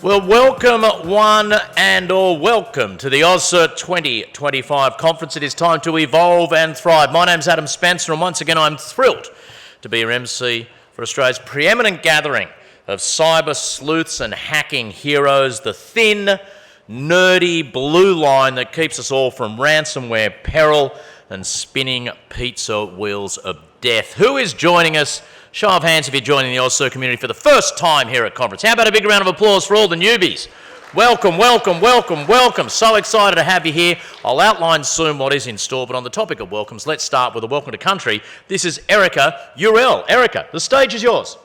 Well, welcome one and all. Welcome to the AUSCERT2025 conference. It is time to evolve and thrive. My name's Adam Spencer, and once again I'm thrilled to be your MC for Australia's preeminent gathering of cyber sleuths and hacking heroes, the thin, nerdy blue line that keeps us all from ransomware peril and spinning pizza wheels of death. Who is joining us? Show of hands if you're joining the AUSCERT community for the first time here at conference. How about a big round of applause for all the newbies? Welcome, welcome, welcome, welcome. So excited to have you here. I'll outline soon what is in store, but on the topic of welcomes, let's start with a welcome to country. This is Erica Urell. Erica, the stage is yours.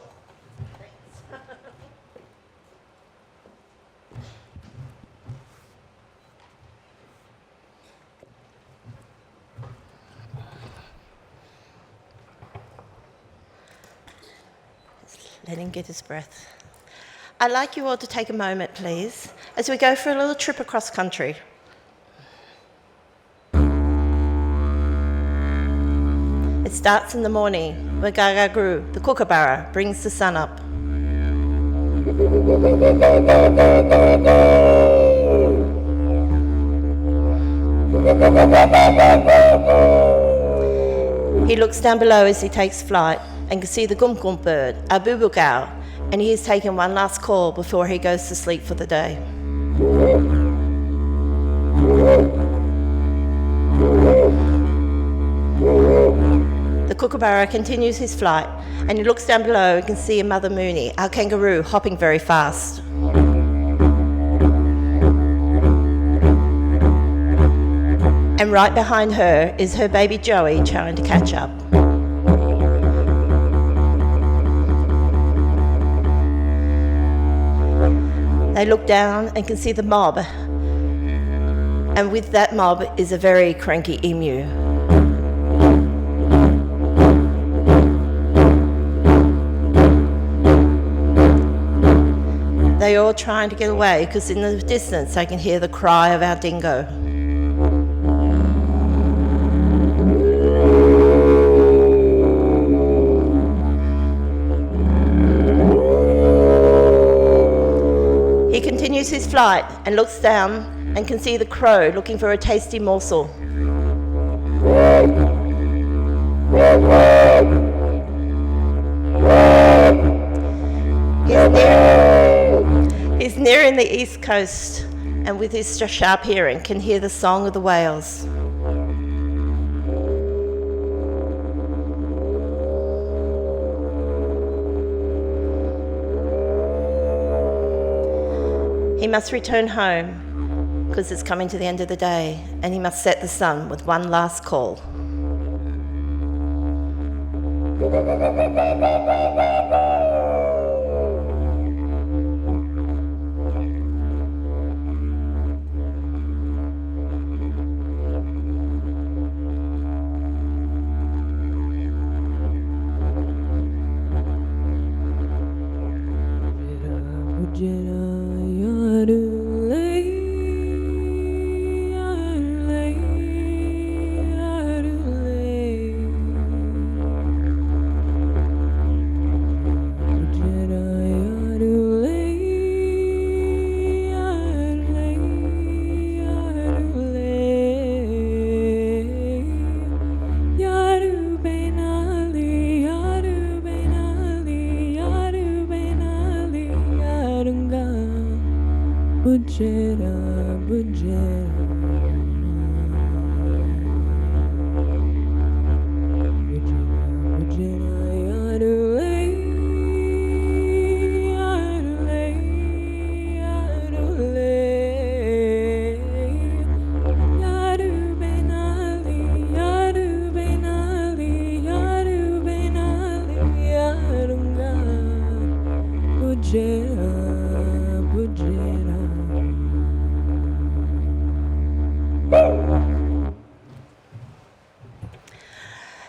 Let him get his breath. I'd like you all to take a moment, please, as we go for a little trip across country. It starts in the morning, where Gagagru, the kookaburra, brings the sun up. He looks down below as he takes flight and can see the gumgum bird, a bubugao, and he has taken one last call before he goes to sleep for the day. The kookaburra continues his flight, and he looks down below and can see a mother moonie, our kangaroo, hopping very fast. And right behind her is her baby Joey trying to catch up. They look down and can see the mob, and with that mob is a very cranky emu. They're all trying to get away because in the distance they can hear the cry of our dingo. He continues his flight and looks down and can see the crow looking for a tasty morsel. He's nearing the east coast, and with his sharp hearing can hear the song of the whales. He must return home because it's coming to the end of the day, and he must set the sun with one last call.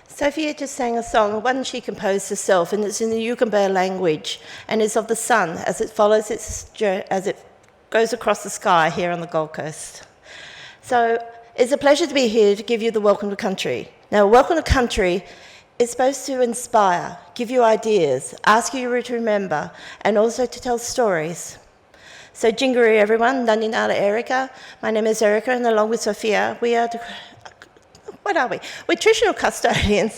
Sophia just sang a song, one she composed herself, and it's in the Yugambeh language, and is of the sun as it follows as it goes across the sky here on the Gold Coast. So it's a pleasure to be here to give you the Welcome to Country. Now, Welcome to Country is supposed to inspire, give you ideas, ask you to remember, and also to tell stories. So Jingaroo everyone, Nani Nala Erica. My name is Erica, and along with Sophia, we are We're traditional custodians,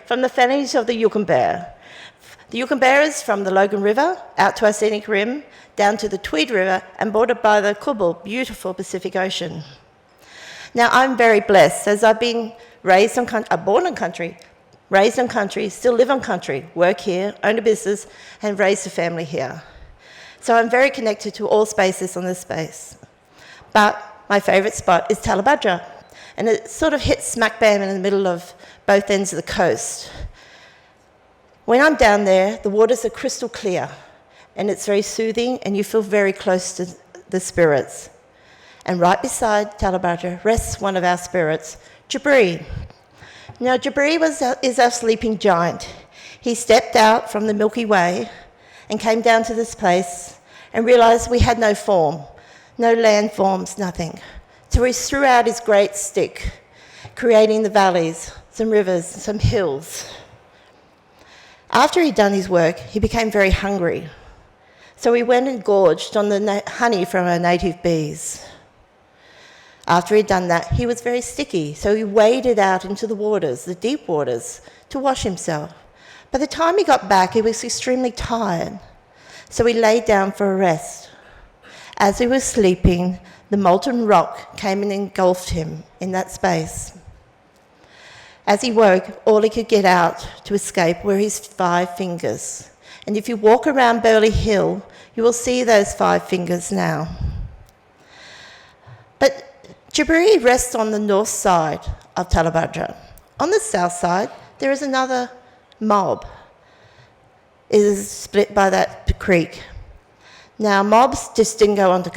from the families of the Yugambeh. The Yugambeh is from the Logan River out to our scenic rim, down to the Tweed River, and bordered by the Kubel, beautiful Pacific Ocean. Now, I'm very blessed, as I've been born in country, raised on country, still live on country, work here, own a business, and raised a family here. So I'm very connected to all spaces on this space. But my favourite spot is Talabudra, and it sort of hits smack bam in the middle of both ends of the coast. When I'm down there, the waters are crystal clear, and it's very soothing, and you feel very close to the spirits. And right beside Talabudra rests one of our spirits, Jabree. Now, Jabree is our sleeping giant. He stepped out from the Milky Way and came down to this place and realised we had no form, no landforms, nothing. So he threw out his great stick, creating the valleys, some rivers, some hills. After he'd done his work, he became very hungry. So he went and gorged on the honey from our native bees. After he'd done that, he was very sticky, so he waded out into the waters, the deep waters, to wash himself. By the time he got back, he was extremely tired, so he lay down for a rest. As he was sleeping, the molten rock came and engulfed him in that space. As he woke, all he could get out to escape were his 5 fingers. And if you walk around Burley Hill, you will see those 5 fingers now. But Jabree rests on the north side of Talabudra. On the south side, there is another mob. It is split by that creek. Now, mobs just didn't go onto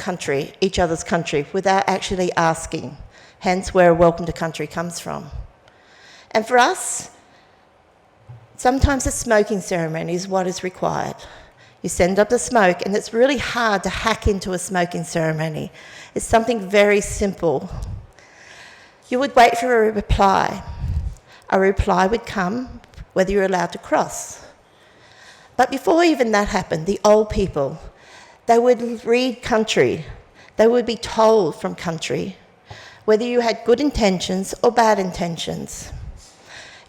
each other's country, without actually asking, hence where a welcome to country comes from. And for us, sometimes a smoking ceremony is what is required. You send up the smoke, and it's really hard to hack into a smoking ceremony. It's something very simple. You would wait for a reply. A reply would come whether you're allowed to cross. But before even that happened, the old people, they would read country. They would be told from country whether you had good intentions or bad intentions.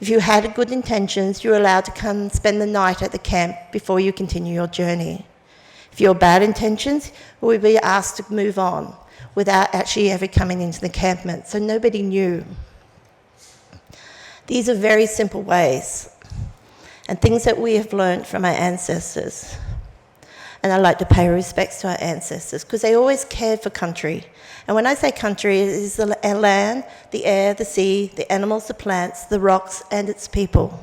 If you had good intentions, you're allowed to come spend the night at the camp before you continue your journey. If you had bad intentions, you would be asked to move on without actually ever coming into the encampment, so nobody knew. These are very simple ways and things that we have learned from our ancestors. And I like to pay respects to our ancestors because they always cared for country. And when I say country, it is the land, the air, the sea, the animals, the plants, the rocks, and its people.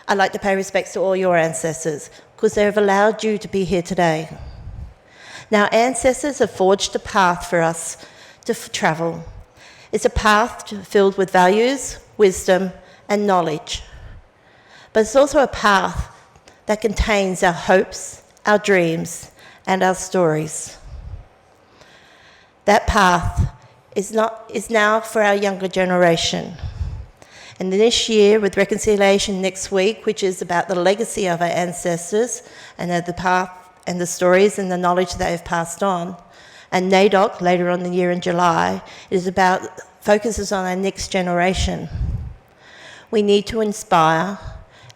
I'd like to pay respects to all your ancestors because they have allowed you to be here today. Now, ancestors have forged a path for us to travel. It's a path filled with values, wisdom, and knowledge. But it's also a path that contains our hopes, our dreams, and our stories. That path is now for our younger generation. And this year, with Reconciliation next week, which is about the legacy of our ancestors and the path and the stories and the knowledge they have passed on, and NAIDOC later on in the year in July, focuses on our next generation. We need to inspire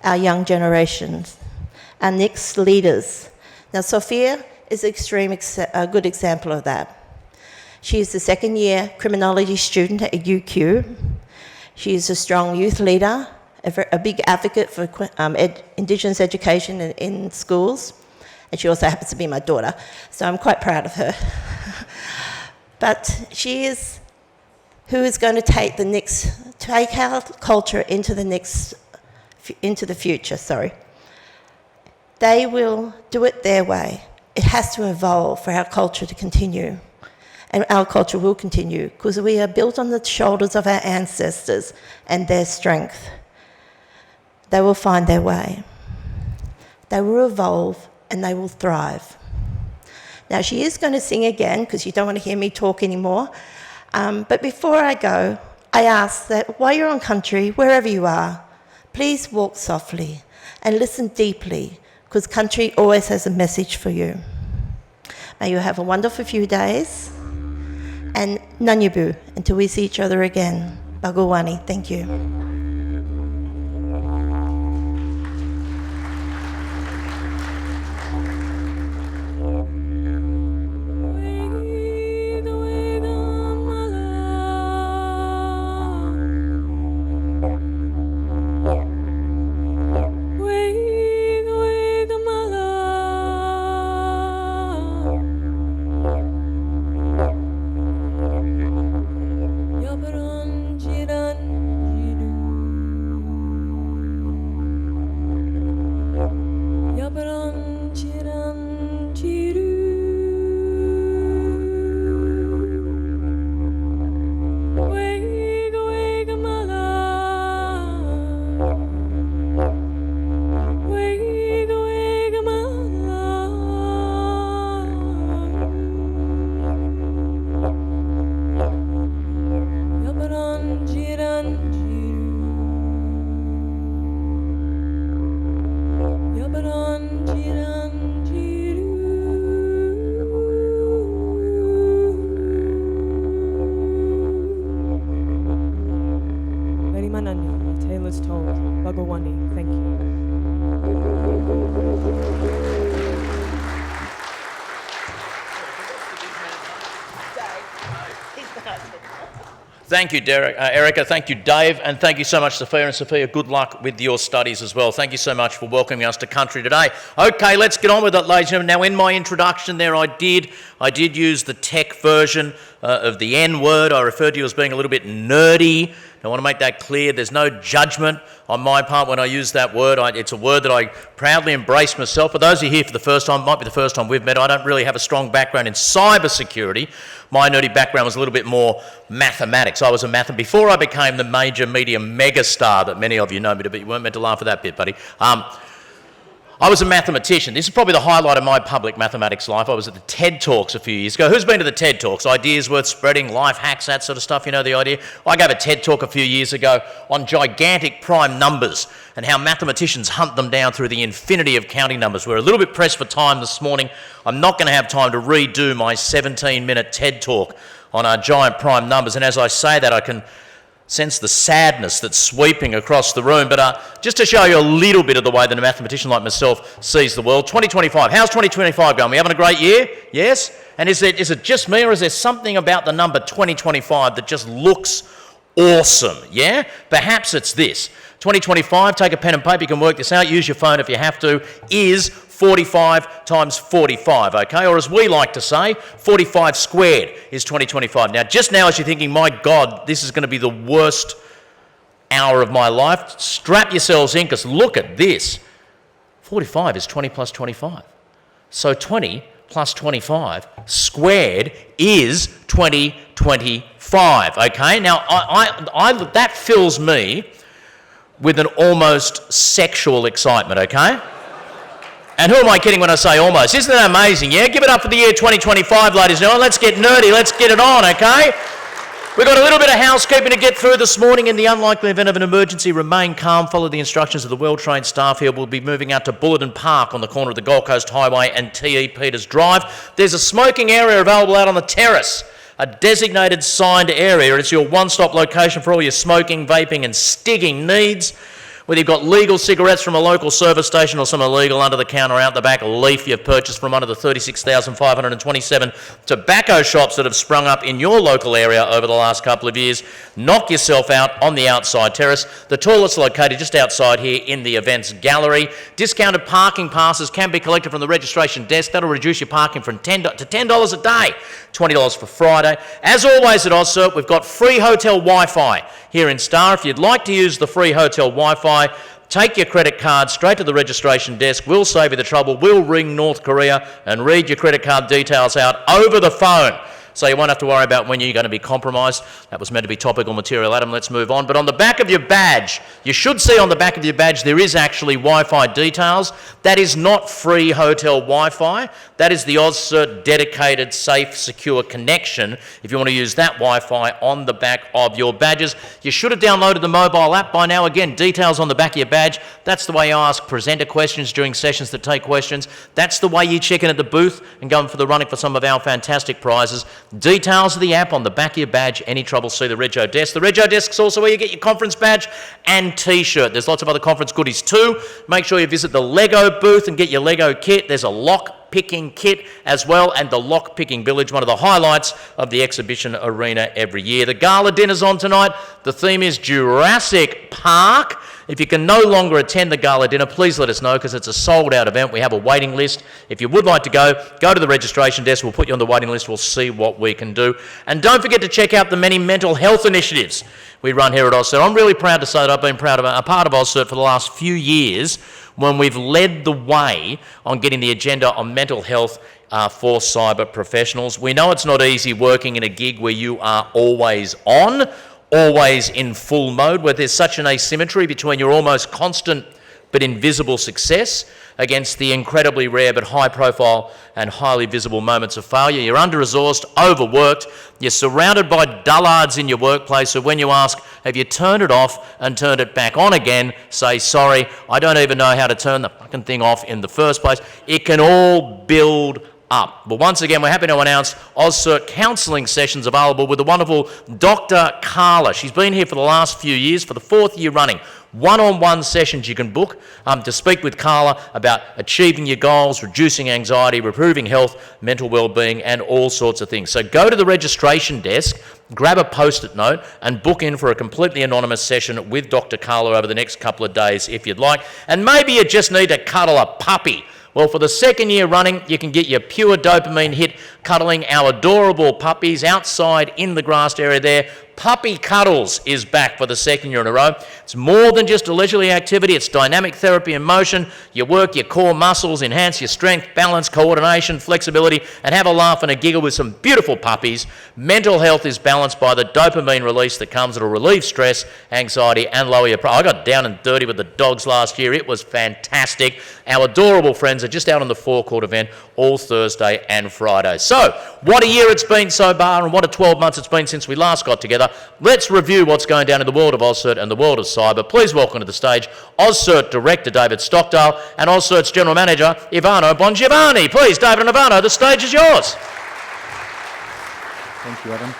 our young generations, our next leaders. Now, Sophia is a good example of that. She is the second-year criminology student at UQ. She is a strong youth leader, a big advocate for Indigenous education in schools, and she also happens to be my daughter, so I'm quite proud of her. But she is who is going to take our culture into the future. They will do it their way. It has to evolve for our culture to continue. And our culture will continue because we are built on the shoulders of our ancestors and their strength. They will find their way. They will evolve and they will thrive. Now, she is going to sing again because you don't want to hear me talk anymore. But before I go, I ask that while you're on country, wherever you are, Please walk softly and listen deeply, because country always has a message for you. May you have a wonderful few days, and Nanyabu, until we see each other again. Bagawani, thank you. Taylor's told. Bagawani, thank you. Thank you, Erica. Thank you, Dave. And thank you so much, Sophia. And Sophia, good luck with your studies as well. Thank you so much for welcoming us to country today. Okay, let's get on with it, ladies and gentlemen. Now, in my introduction there, I did use the tech version of the N word. I referred to you as being a little bit nerdy. I want to make that clear. There's no judgment on my part when I use that word. It's a word that I proudly embrace myself. For those of you here for the first time, it might be the first time we've met, I don't really have a strong background in cybersecurity. My nerdy background was a little bit more mathematics. I was a before I became the major media megastar that many of you know me to be. You weren't meant to laugh at that bit, buddy. I was a mathematician. This is probably the highlight of my public mathematics life. I was at the TED Talks a few years ago. Who's been to the TED Talks? Ideas worth spreading, life hacks, that sort of stuff, you know the idea? I gave a TED Talk a few years ago on gigantic prime numbers and how mathematicians hunt them down through the infinity of counting numbers. We're a little bit pressed for time this morning. I'm not going to have time to redo my 17-minute TED Talk on our giant prime numbers. And as I say that, I can sense the sadness that's sweeping across the room. But just to show you a little bit of the way that a mathematician like myself sees the world, 2025. How's 2025 going? We having a great year? Yes? And is it just me, or is there something about the number 2025 that just looks awesome? Yeah? Perhaps it's this. 2025, take a pen and paper, you can work this out, use your phone if you have to, is 45 times 45, okay? Or as we like to say, 45 squared is 2025. Now, just now as you're thinking, my God, this is going to be the worst hour of my life, strap yourselves in, because look at this. 45 is 20 plus 25. So 20 plus 25 squared is 2025, okay? Now, that fills me with an almost sexual excitement, okay? And who am I kidding when I say almost? Isn't that amazing, yeah? Give it up for the year 2025, ladies and gentlemen. Let's get nerdy, let's get it on, okay? We've got a little bit of housekeeping to get through this morning. In the unlikely event of an emergency, remain calm, follow the instructions of the well-trained staff here. We'll be moving out to Bulletin Park on the corner of the Gold Coast Highway and T.E. Peters Drive. There's a smoking area available out on the terrace, a designated signed area. It's your one-stop location for all your smoking, vaping and stigging needs. Whether you've got legal cigarettes from a local service station or some illegal under-the-counter out-the-back leaf you've purchased from one of the 36,527 tobacco shops that have sprung up in your local area over the last couple of years, knock yourself out on the outside terrace. The toilet's located just outside here in the events gallery. Discounted parking passes can be collected from the registration desk. That'll reduce your parking from $10 to $10 a day, $20 for Friday. As always at AUSCERT, we've got free hotel Wi-Fi here in Star. If you'd like to use the free hotel Wi-Fi, take your credit card straight to the registration desk. We'll save you the trouble. We'll ring North Korea and read your credit card details out over the phone. so you won't have to worry about when you're going to be compromised. That was meant to be topical material, Adam. Let's move on. But on the back of your badge, you should see on the back of your badge there is actually Wi-Fi details. That is not free hotel Wi-Fi. That is the AUSCERT dedicated, safe, secure connection if you want to use that Wi-Fi on the back of your badges. You should have downloaded the mobile app by now. Again, details on the back of your badge. That's the way you ask presenter questions during sessions that take questions. That's the way you check in at the booth and go for the running for some of our fantastic prizes. Details of the app on the back of your badge. Any trouble, see the Rego desk. The Rego desk is also where you get your conference badge and T-shirt. There's lots of other conference goodies too. Make sure you visit the Lego booth and get your Lego kit. There's a lock-picking kit as well, and the lock-picking village, one of the highlights of the exhibition arena every year. The gala dinner's on tonight. The theme is Jurassic Park. If you can no longer attend the gala dinner, please let us know, because it's a sold-out event. We have a waiting list. If you would like to go to the registration desk. We'll put you on the waiting list. We'll see what we can do. And don't forget to check out the many mental health initiatives we run here at AUSCERT. I'm really proud to say that I've been a part of AUSCERT for the last few years, when we've led the way on getting the agenda on mental health for cyber professionals. We know it's not easy working in a gig where you are always on, always in full mode, where there's such an asymmetry between your almost constant but invisible success against the incredibly rare but high-profile and highly visible moments of failure. You're under-resourced, overworked, you're surrounded by dullards in your workplace, so when you ask, have you turned it off and turned it back on again, say, sorry, I don't even know how to turn the fucking thing off in the first place. It can all build up. But once again, we're happy to announce AUSCERT counselling sessions available with the wonderful Dr. Carla. She's been here for the last few years, for the 4th year running. One-on-one sessions you can book to speak with Carla about achieving your goals, reducing anxiety, improving health, mental well-being, and all sorts of things. So go to the registration desk, grab a post-it note, and book in for a completely anonymous session with Dr. Carla over the next couple of days if you'd like. And maybe you just need to cuddle a puppy. Well, for the 2nd year running, you can get your pure dopamine hit cuddling our adorable puppies outside in the grassed area there. Puppy Cuddles is back for the 2nd year in a row. It's more than just a leisurely activity. It's dynamic therapy in motion. You work your core muscles, enhance your strength, balance, coordination, flexibility, and have a laugh and a giggle with some beautiful puppies. Mental health is balanced by the dopamine release that comes. It'll relieve stress, anxiety, and lower your I got down and dirty with the dogs last year. It was fantastic. Our adorable friends are just out on the forecourt event all Thursday and Friday. So, what a year it's been so far, and what a 12 months it's been since we last got together. Let's review what's going down in the world of AUSCERT and the world of cyber. Please welcome to the stage AUSCERT Director David Stockdale and AUSCERT's General Manager Ivano Bongiovanni. Please, David and Ivano, the stage is yours. Thank you, Adam.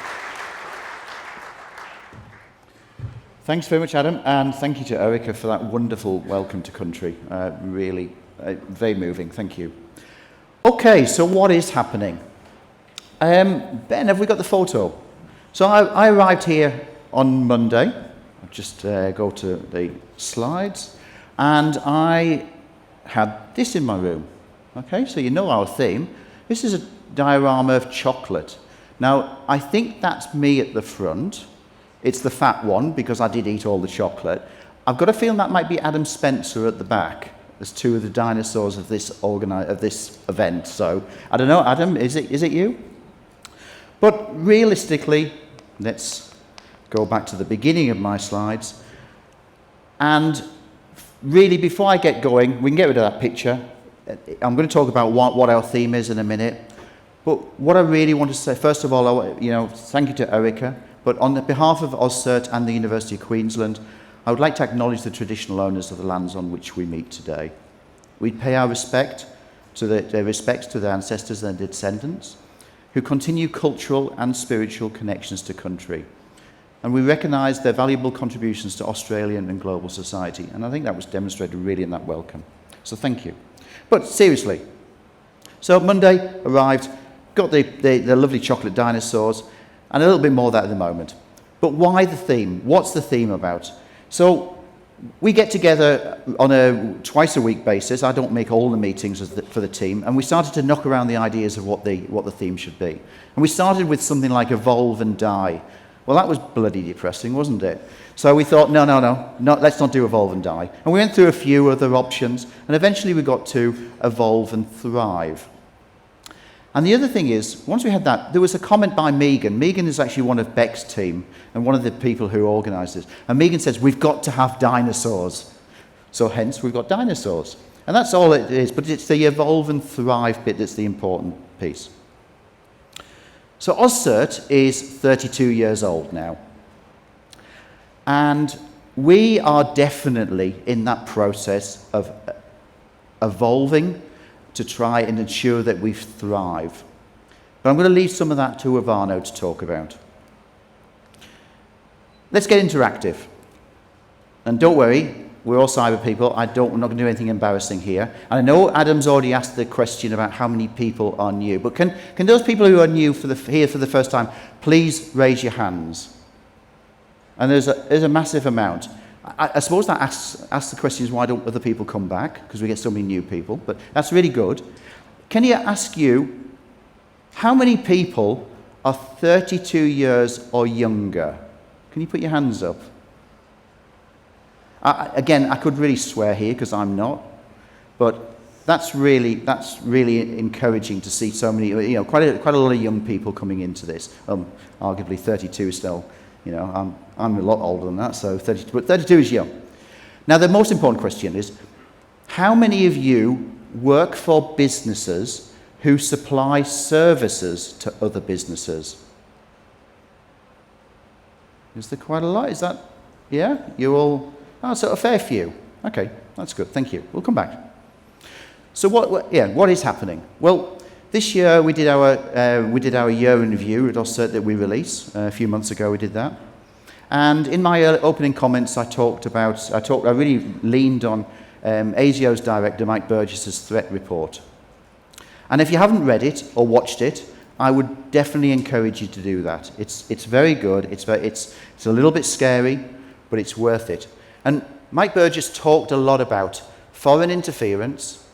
Thanks very much, Adam, and thank you to Erica for that wonderful welcome to country. Really, very moving. Thank you. Okay, so what is happening? Ben, have we got the photo? So I arrived here on Monday. I'll just go to the slides. And I had this in my room. Okay, so you know our theme. This is a diorama of chocolate. Now, I think that's me at the front. It's the fat one, because I did eat all the chocolate. I've got a feeling that might be Adam Spencer at the back. There's 2 of the dinosaurs of this event. So, I don't know, Adam, is it you? But realistically, let's go back to the beginning of my slides. And really, before I get going, we can get rid of that picture. I'm going to talk about what our theme is in a minute. But what I really want to say, first of all, thank you to Erica. But on behalf of AUSCERT and the University of Queensland, I would like to acknowledge the traditional owners of the lands on which we meet today. We pay our respect to their respects to their ancestors and their descendants, who continue cultural and spiritual connections to country. And we recognise their valuable contributions to Australian and global society. And I think that was demonstrated really in that welcome. So thank you. But seriously, so Monday arrived, got the lovely chocolate dinosaurs, and a little bit more of that at the moment. But why the theme? What's the theme about? So we get together on a twice-a-week basis. I don't make all the meetings for the team. And we started to knock around the ideas of what the theme should be. And we started with something like evolve and die. Well, that was bloody depressing, wasn't it? So we thought, no, let's not do evolve and die. And we went through a few other options. And eventually we got to evolve and thrive. And the other thing is, once we had that, there was a comment by Megan. Megan is actually one of Beck's team and one of the people who organised this. And Megan says, we've got to have dinosaurs. So hence, we've got dinosaurs. And that's all it is, but it's the evolve and thrive bit that's the important piece. So AUSCERT is 32 years old now. And we are definitely in that process of evolving to try and ensure that we thrive. But I'm going to leave some of that to Ivano to talk about. Let's get interactive. And don't worry, we're all cyber people. I'm not going to do anything embarrassing here. And I know Adam's already asked the question about how many people are new. But can those people who are new here for the first time, please raise your hands? And there's a massive amount. I suppose that asks the question is, why don't other people come back? Because we get so many new people, but that's really good. Can you ask you, how many people are 32 years or younger? Can you put your hands up? Again, I could really swear here because I'm not, but that's really encouraging to see so many, quite a lot of young people coming into this. Arguably 32 still. I'm a lot older than that, so 32, but 32 is young. Now, the most important question is, how many of you work for businesses who supply services to other businesses? Is there quite a lot? Is that, yeah? You all, so a fair few. Okay, that's good, thank you. We'll come back. So what is happening? Well, this year we did our year in review at AUSCERT that we released. A few months ago we did that. And in my opening comments I really leaned on ASIO's director Mike Burgess's threat report. And if you haven't read it or watched it, I would definitely encourage you to do that. It's very good. It's a little bit scary, but it's worth it. And Mike Burgess talked a lot about foreign interference,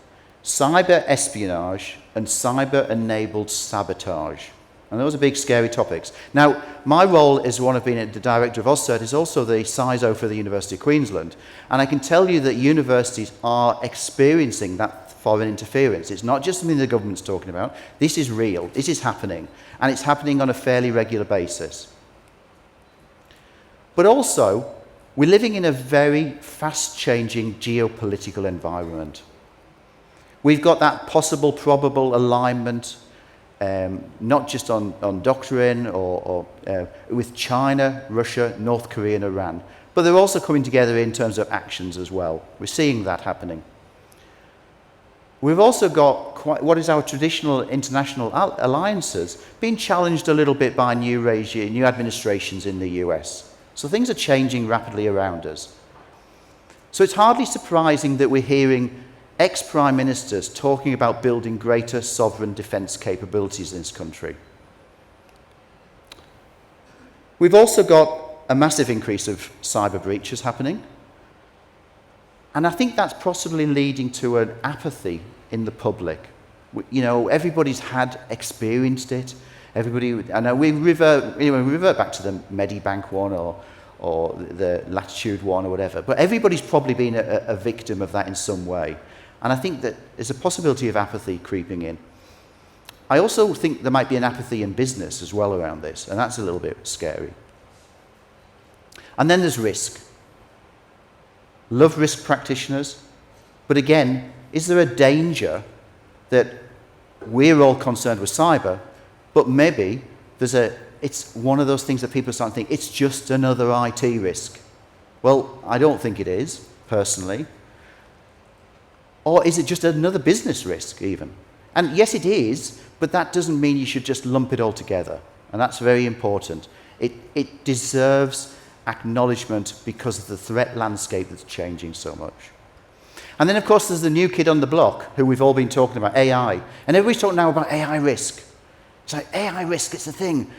cyber espionage, and cyber-enabled sabotage. And those are big, scary topics. Now, my role as one of being the director of AUSCERT is also the CISO for the University of Queensland. And I can tell you that universities are experiencing that foreign interference. It's not just something the government's talking about. This is real. This is happening. And it's happening on a fairly regular basis. But also, we're living in a very fast-changing geopolitical environment. We've got that possible, probable alignment, not just on doctrine or with China, Russia, North Korea, and Iran, but they're also coming together in terms of actions as well. We're seeing that happening. We've also got what is our traditional international alliances being challenged a little bit by new administrations in the US. So things are changing rapidly around us. So it's hardly surprising that we're hearing ex-prime ministers talking about building greater sovereign defence capabilities in this country. We've also got a massive increase of cyber breaches happening. And I think that's possibly leading to an apathy in the public. Everybody's experienced it. I know we revert back to the Medibank one or the Latitude one or whatever, but everybody's probably been a victim of that in some way. And I think that there's a possibility of apathy creeping in. I also think there might be an apathy in business as well around this, and that's a little bit scary. And then there's risk. Love risk practitioners, but again, is there a danger that we're all concerned with cyber, but maybe it's one of those things that people start to think, it's just another IT risk. Well, I don't think it is, personally. Or is it just another business risk, even? And yes, it is, but that doesn't mean you should just lump it all together. And that's very important. It deserves acknowledgement because of the threat landscape that's changing so much. And then, of course, there's the new kid on the block, who we've all been talking about, AI. And everybody's talking now about AI risk. It's like, AI risk, it's a thing.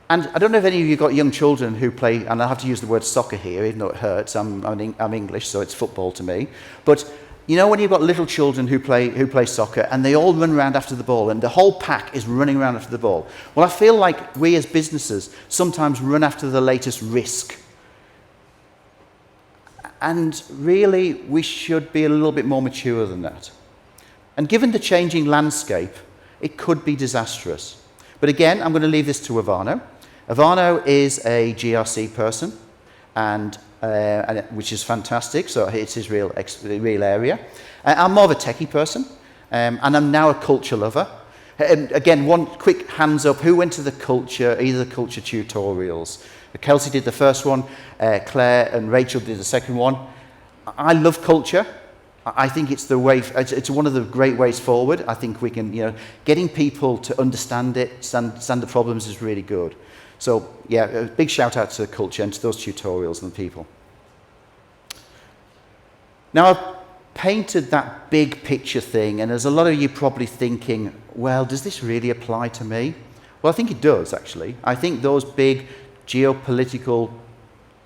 And I don't know if any of you got young children who play, and I have to use the word soccer here, even though it hurts. I'm English, so it's football to me. But when you've got little children who play soccer and they all run around after the ball and the whole pack is running around after the ball. Well, I feel like we as businesses sometimes run after the latest risk. And really, we should be a little bit more mature than that. And given the changing landscape, it could be disastrous. But again, I'm going to leave this to Ivano. Ivano is a GRC person, and which is fantastic, so it's his real area. I'm more of a techie person, and I'm now a culture lover. And again, one quick hands up, who went to either the culture tutorials? Kelsey did the first one, Claire and Rachel did the second one. I love culture. I think it's the way. It's one of the great ways forward. I think we can, getting people to understand it, understand the problems is really good. So yeah, a big shout out to the culture and to those tutorials and the people. Now I've painted that big picture thing, and there's a lot of you probably thinking, well, does this really apply to me? Well, I think it does actually. I think those big geopolitical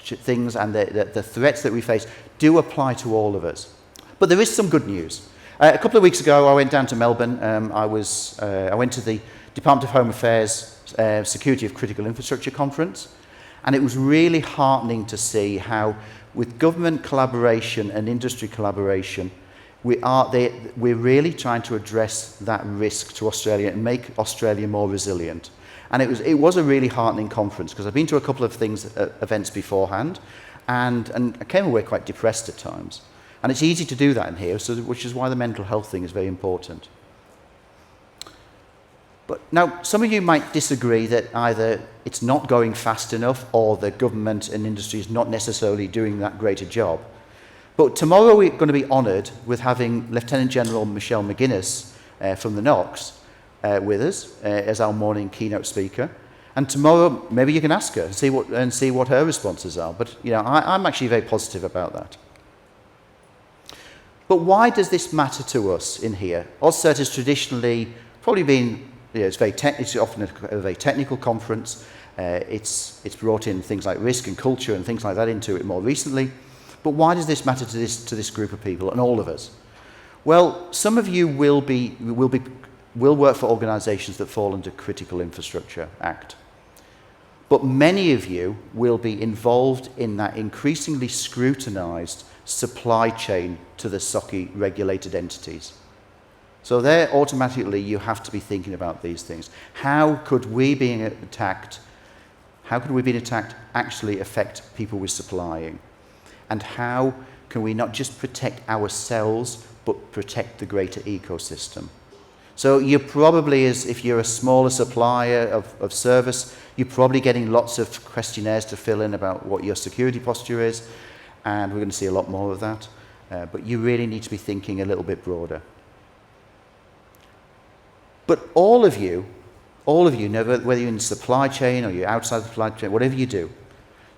things and the threats that we face do apply to all of us. But there is some good news. A couple of weeks ago, I went down to Melbourne. I went to the Department of Home Affairs Security of Critical Infrastructure Conference, and it was really heartening to see how, with government collaboration and industry collaboration, we're really trying to address that risk to Australia and make Australia more resilient. And it was a really heartening conference, because I've been to a couple of events beforehand, and I came away quite depressed at times. And it's easy to do that in here, which is why the mental health thing is very important. But now, some of you might disagree that either it's not going fast enough or the government and industry is not necessarily doing that great a job. But tomorrow we're going to be honoured with having Lieutenant General Michelle McGuinness from the NOx with us as our morning keynote speaker. And tomorrow, maybe you can ask her and see what her responses are. But I'm actually very positive about that. But why does this matter to us in here? AUSCERT has traditionally probably been, it's often a very technical conference. It's brought in things like risk and culture and things like that into it more recently. But why does this matter to this group of people and all of us? Well, some of you will work for organisations that fall under Critical Infrastructure Act. But many of you will be involved in that increasingly scrutinised supply chain to the SOCI regulated entities. So there automatically you have to be thinking about these things. How could we being attacked actually affect people we're supplying? And how can we not just protect ourselves, but protect the greater ecosystem? So you're probably, if you're a smaller supplier of service, you're probably getting lots of questionnaires to fill in about what your security posture is, and we're going to see a lot more of that. But you really need to be thinking a little bit broader. But all of you, whether you're in the supply chain or you're outside the supply chain, whatever you do,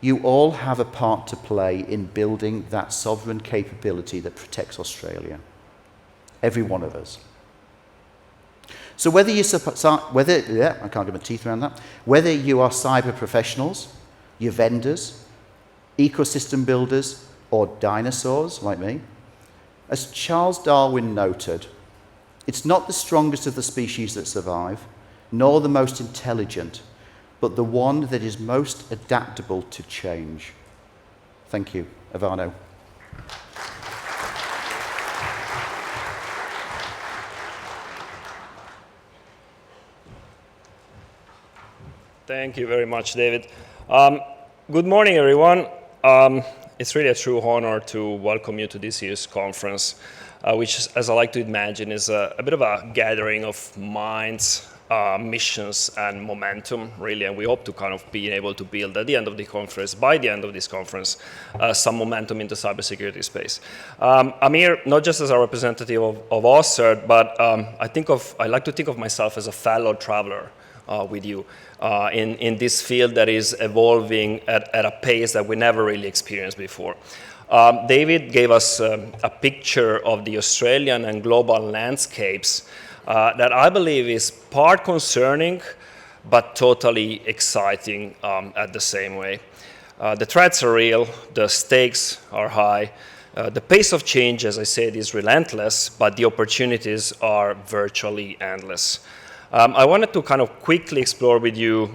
you all have a part to play in building that sovereign capability that protects Australia. Every one of us. So whether you I can't get my teeth around that. Whether you are cyber professionals, your vendors, ecosystem builders, or dinosaurs like me, as Charles Darwin noted, it's not the strongest of the species that survive, nor the most intelligent, but the one that is most adaptable to change. Thank you. Ivano. Thank you very much, David. Good morning, everyone. It's really a true honor to welcome you to this year's conference, which, as I like to imagine, is a bit of a gathering of minds, missions, and momentum, really. And we hope to kind of be able to build at the end of the conference, by the end of this conference, some momentum into cybersecurity space. I'm here not just as a representative of AUSCERT, but I like to think of myself as a fellow traveler with you in this field that is evolving at a pace that we never really experienced before. David gave us a picture of the Australian and global landscapes that I believe is part concerning, but totally exciting at the same way. The threats are real, the stakes are high, the pace of change, as I said, is relentless, but the opportunities are virtually endless. I wanted to kind of quickly explore with you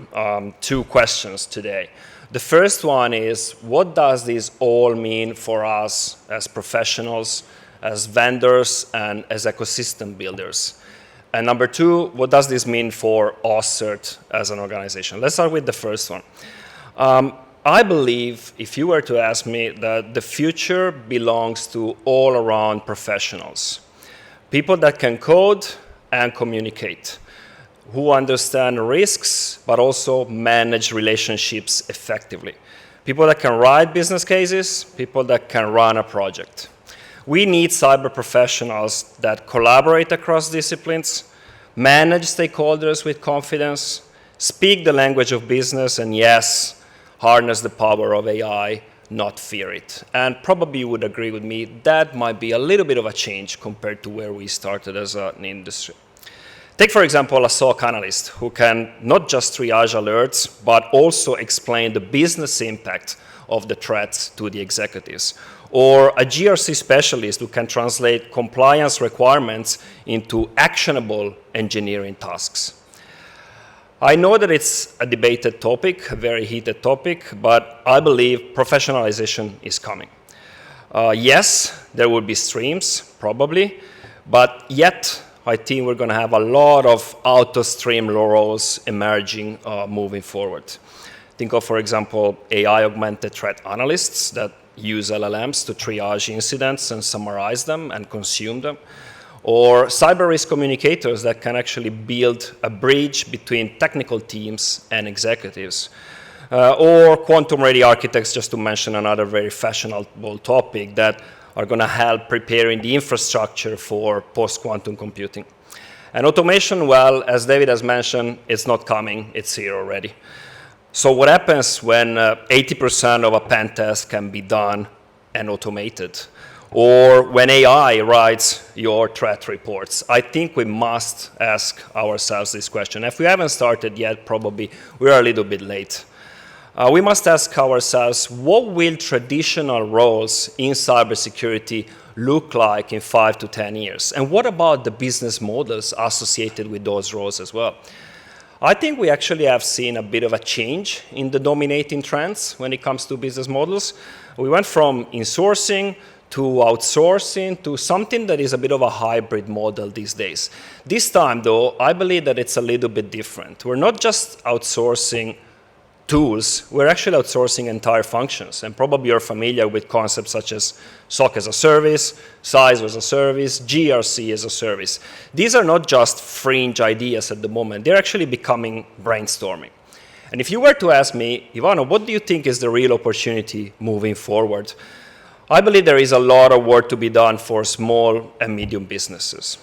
two questions today. The first one is, what does this all mean for us as professionals, as vendors, and as ecosystem builders? And number two, what does this mean for AUSCERT as an organization? Let's start with the first one. I believe, if you were to ask me, that the future belongs to all-around professionals. People that can code and communicate, who understand risks, but also manage relationships effectively. People that can write business cases, people that can run a project. We need cyber professionals that collaborate across disciplines, manage stakeholders with confidence, speak the language of business, and yes, harness the power of AI, not fear it. And probably you would agree with me, that might be a little bit of a change compared to where we started as an industry. Take, for example, a SOC analyst who can not just triage alerts, but also explain the business impact of the threats to the executives. Or a GRC specialist who can translate compliance requirements into actionable engineering tasks. I know that it's a debated topic, a very heated topic, but I believe professionalization is coming. Yes, there will be streams, probably, but yet I think we're going to have a lot of auto-stream roles emerging moving forward. Think of, for example, AI-augmented threat analysts that use LLMs to triage incidents and summarize them and consume them. Or cyber risk communicators that can actually build a bridge between technical teams and executives. Or quantum-ready architects, just to mention another very fashionable topic, that are going to help preparing the infrastructure for post-quantum computing. And automation, well, as David has mentioned, it's not coming, it's here already. So what happens when 80% of a pen test can be done and automated? Or when AI writes your threat reports? I think we must ask ourselves this question. If we haven't started yet, probably we're a little bit late. We must ask ourselves, what will traditional roles in cybersecurity look like in 5 to 10 years? And what about the business models associated with those roles as well? I think we actually have seen a bit of a change in the dominating trends when it comes to business models. We went from insourcing to outsourcing to something that is a bit of a hybrid model these days. This time, though, I believe that it's a little bit different. We're not just outsourcing tools, we're actually outsourcing entire functions. And probably you're familiar with concepts such as SOC as a service, CISO as a service, GRC as a service. These are not just fringe ideas at the moment, they're actually becoming brainstorming. And if you were to ask me, Ivano, what do you think is the real opportunity moving forward? I believe there is a lot of work to be done for small and medium businesses.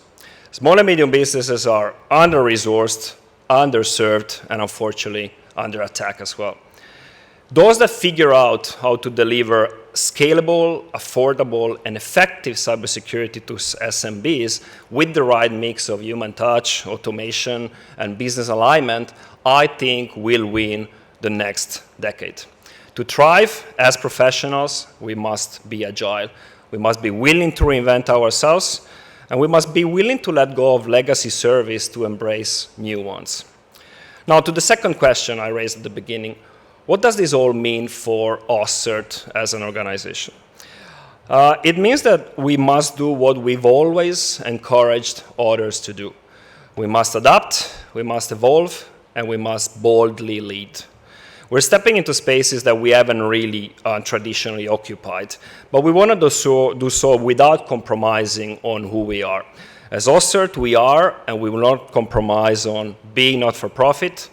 Small and medium businesses are under-resourced, underserved, and unfortunately, under attack as well. Those that figure out how to deliver scalable, affordable, and effective cybersecurity to SMBs with the right mix of human touch, automation, and business alignment, I think will win the next decade. To thrive as professionals, we must be agile. We must be willing to reinvent ourselves, and we must be willing to let go of legacy service to embrace new ones. Now, to the second question I raised at the beginning, what does this all mean for AUSCERT as an organization? It means that we must do what we've always encouraged others to do. We must adapt, we must evolve, and we must boldly lead. We're stepping into spaces that we haven't really traditionally occupied, but we want to do so without compromising on who we are. As AUSCERT, we are, and we will not compromise on being not-for-profit,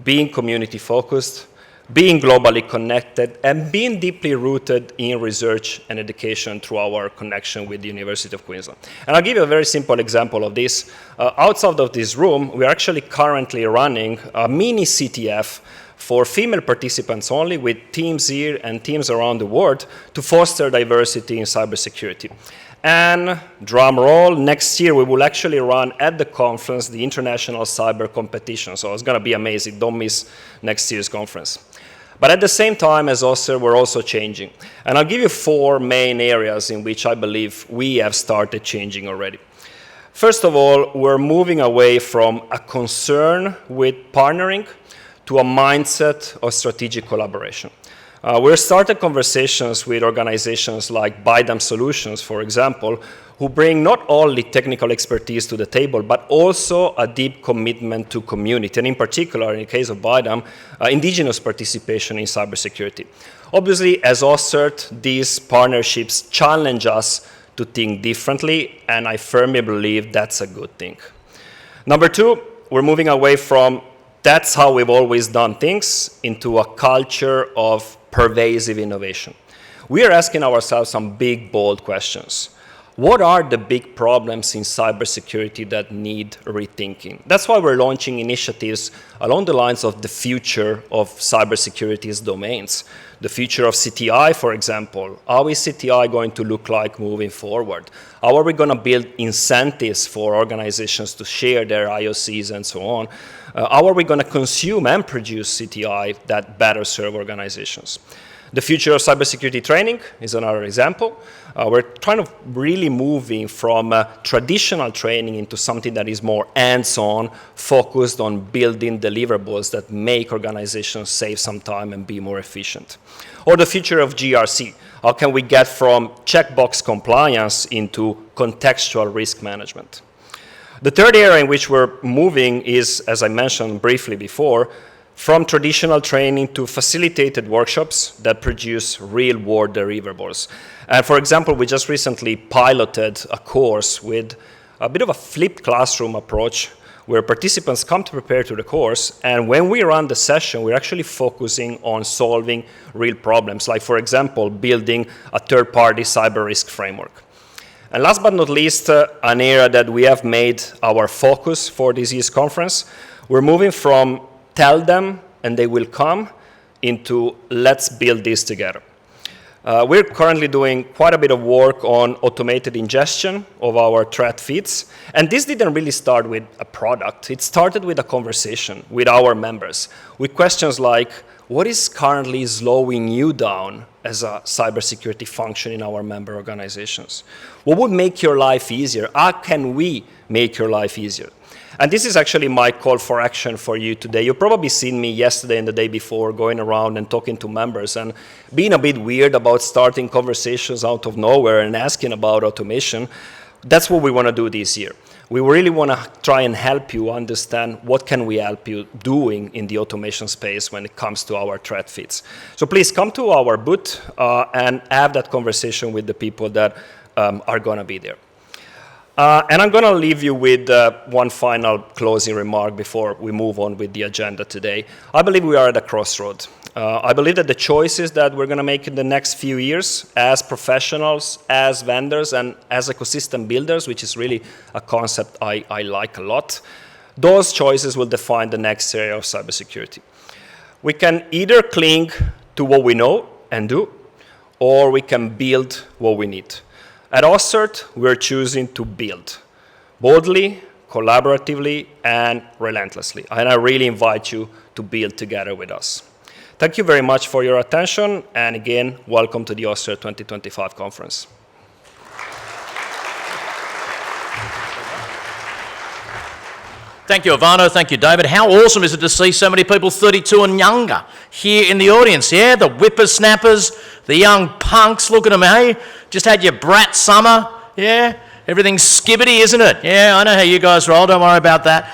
being community-focused, being globally connected, and being deeply rooted in research and education through our connection with the University of Queensland. And I'll give you a very simple example of this. Outside of this room, we are actually currently running a mini CTF for female participants only, with teams here and teams around the world to foster diversity in cybersecurity. And drum roll, next year we will actually run at the conference the International Cyber Competition. So it's going to be amazing. Don't miss next year's conference. But at the same time as AUSCERT, we're also changing. And I'll give you 4 main areas in which I believe we have started changing already. First of all, we're moving away from a concern with partnering to a mindset of strategic collaboration. We're starting conversations with organizations like BIDAM Solutions, for example, who bring not only technical expertise to the table, but also a deep commitment to community, and in particular, in the case of BIDAM, indigenous participation in cybersecurity. Obviously, as AUSCERT, these partnerships challenge us to think differently, and I firmly believe that's a good thing. Number two, we're moving away from that's how we've always done things into a culture of pervasive innovation. We are asking ourselves some big, bold questions. What are the big problems in cybersecurity that need rethinking? That's why we're launching initiatives along the lines of the future of cybersecurity's domains. The future of CTI, for example. How is CTI going to look like moving forward? How are we going to build incentives for organizations to share their IOCs and so on? How are we going to consume and produce CTI that better serve organizations? The future of cybersecurity training is another example. We're trying to really moving from traditional training into something that is more hands-on, focused on building deliverables that make organizations save some time and be more efficient. Or the future of GRC. How can we get from checkbox compliance into contextual risk management? The third area in which we're moving is, as I mentioned briefly before, from traditional training to facilitated workshops that produce real-world deliverables. And for example, we just recently piloted a course with a bit of a flipped classroom approach where participants come to prepare to the course, and when we run the session, we're actually focusing on solving real problems, like, for example, building a third-party cyber risk framework. And last but not least, an area that we have made our focus for this year's conference, we're moving from tell them and they will come into let's build this together. We're currently doing quite a bit of work on automated ingestion of our threat feeds. And this didn't really start with a product. It started with a conversation with our members, with questions like, what is currently slowing you down as a cybersecurity function in our member organizations? What would make your life easier? How can we make your life easier? And this is actually my call for action for you today. You've probably seen me yesterday and the day before going around and talking to members and being a bit weird about starting conversations out of nowhere and asking about automation. That's what we want to do this year. We really want to try and help you understand what can we help you doing in the automation space when it comes to our threat feeds. So please come to our booth and have that conversation with the people that are going to be there. And I'm going to leave you with one final closing remark before we move on with the agenda today. I believe we are at a crossroad. I believe that the choices that we're going to make in the next few years as professionals, as vendors, and as ecosystem builders, which is really a concept I like a lot, those choices will define the next area of cybersecurity. We can either cling to what we know and do, or we can build what we need. At AUSCERT, we're choosing to build boldly, collaboratively, and relentlessly. And I really invite you to build together with us. Thank you very much for your attention. And again, welcome to the AUSCERT 2025 conference. Thank you, Ivano. Thank you, David. How awesome is it to see so many people 32 and younger here in the audience, yeah? The whippersnappers, the young punks, look at them, hey? Just had your brat summer, yeah? Everything's skibbity, isn't it? Yeah, I know how you guys roll, don't worry about that.